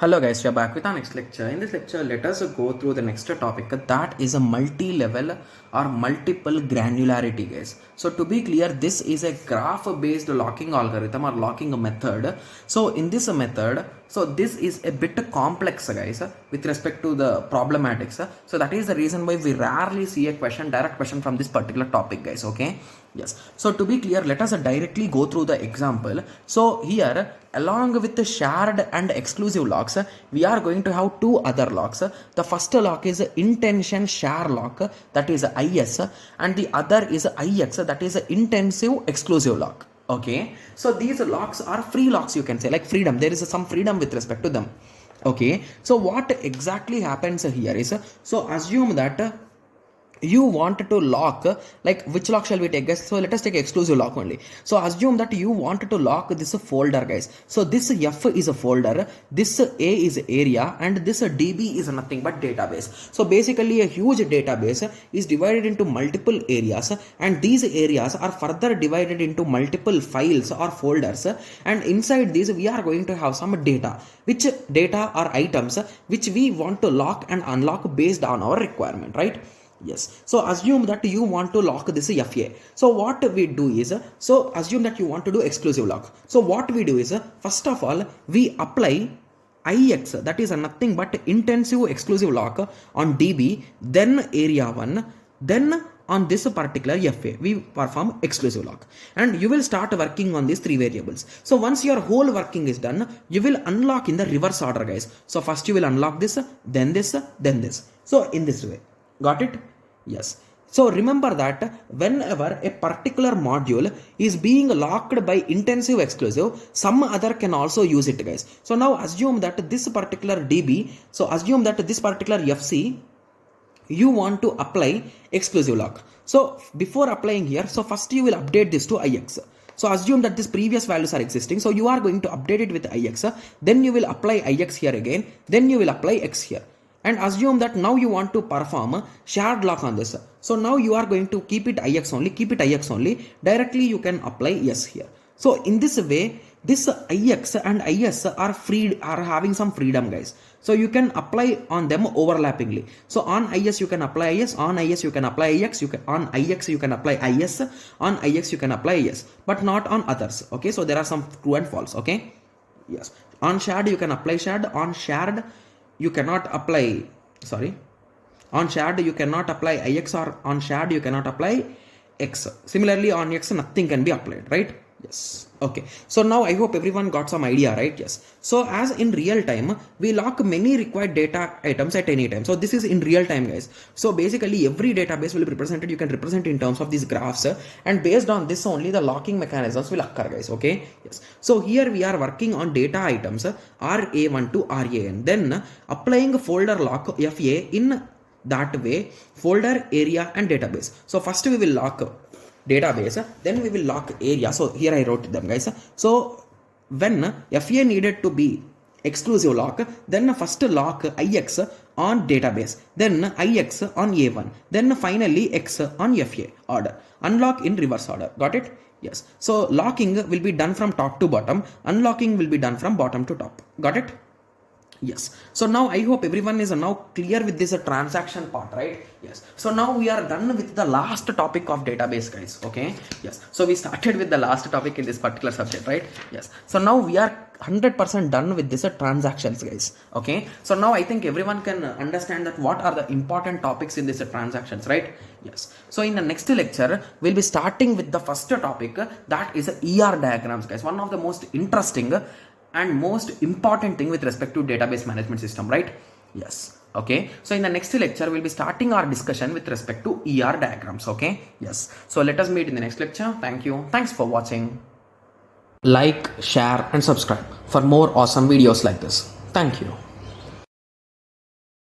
Hello guys, we are back with our next lecture. In this lecture, let us go through the next topic, that is a multi-level or multiple granularity, guys. So to be clear, this is a graph based locking algorithm or locking method. So in this method, so this is a bit complex, guys, with respect to the problematics. So that is the reason why we rarely see a direct question from this particular topic, guys. Okay, yes. So to be clear, let us directly go through the example. So here, along with the shared and exclusive locks, we are going to have two other locks. The first lock is intention share lock, that is IS, and the other is IX, that is intensive exclusive lock. Okay, so these locks are free locks, you can say, like freedom. There is some freedom with respect to them. Okay, so what exactly happens here is, so assume that you want to lock, like which lock shall we take, guys? So let us take exclusive lock only. So assume that you want to lock this folder, guys. So this F is a folder, this A is area, and this DB is nothing but database. So basically a huge database is divided into multiple areas, and these areas are further divided into multiple files or folders, and inside these we are going to have some data, which data are items which we want to lock and unlock based on our requirement, right? Yes, so assume that you want to lock this FA. So what we do is, so assume that you want to do exclusive lock. So what we do is, first of all, we apply IX, that is nothing but intensive exclusive lock on DB, then area 1, then on this particular FA, we perform exclusive lock, and you will start working on these three variables. So once your whole working is done, you will unlock in the reverse order, guys. So first you will unlock this, then this, then this. So in this way. Got it? Yes. So remember that whenever a particular module is being locked by intensive exclusive, some other can also use it, guys. So now assume that this particular DB, so assume that this particular FC, you want to apply exclusive lock. So before applying here, so first you will update this to IX. So assume that these previous values are existing. So you are going to update it with IX. Then you will apply IX here again. Then you will apply X here. And assume that now you want to perform shared lock on this. So now you are going to keep it IX only, directly you can apply yes here. So in this way, this IX and IS are having some freedom, guys. So you can apply on them overlappingly. So on IS you can apply IS, on IS you can apply IX, on IX you can apply IS, on IX you can apply IS, but not on others. Okay, so there are some true and false. Okay, yes, on shared you can apply shared, on shared you cannot apply, on shared you cannot apply IX, or on shared you cannot apply X. Similarly on X nothing can be applied, right? Yes. Okay, so now I hope everyone got some idea, right? Yes. So as in real time, we lock many required data items at any time. So this is in real time, guys. So basically every database will be represented, you can represent in terms of these graphs, and based on this only the locking mechanisms will occur, guys. Okay, yes. So here we are working on data items RA1 to RAN, then applying folder lock FA in that way, folder, area and database. So first we will lock database, then we will lock area. So here I wrote them, guys. So when FA needed to be exclusive lock, then first lock IX on database, then IX on A1, then finally X on FA order. Unlock in reverse order. Got it? Yes. So locking will be done from top to bottom, unlocking will be done from bottom to top. Got it? Yes. So now I hope everyone is now clear with this transaction part, right? Yes. So now we are done with the last topic of database, guys. Okay. Yes. So we started with the last topic in this particular subject, right? Yes. So now we are 100% done with this transactions, guys. Okay. So now I think everyone can understand that what are the important topics in this transactions, right? Yes. So in the next lecture, we'll be starting with the first topic, that is ER diagrams, guys. One of the most interesting and most important thing with respect to database management system, right? Yes. Okay, so in the next lecture we'll be starting our discussion with respect to ER diagrams. Okay, yes. So let us meet in the next lecture. Thank you. Thanks for watching. Like, share and subscribe for more awesome videos like this. Thank you.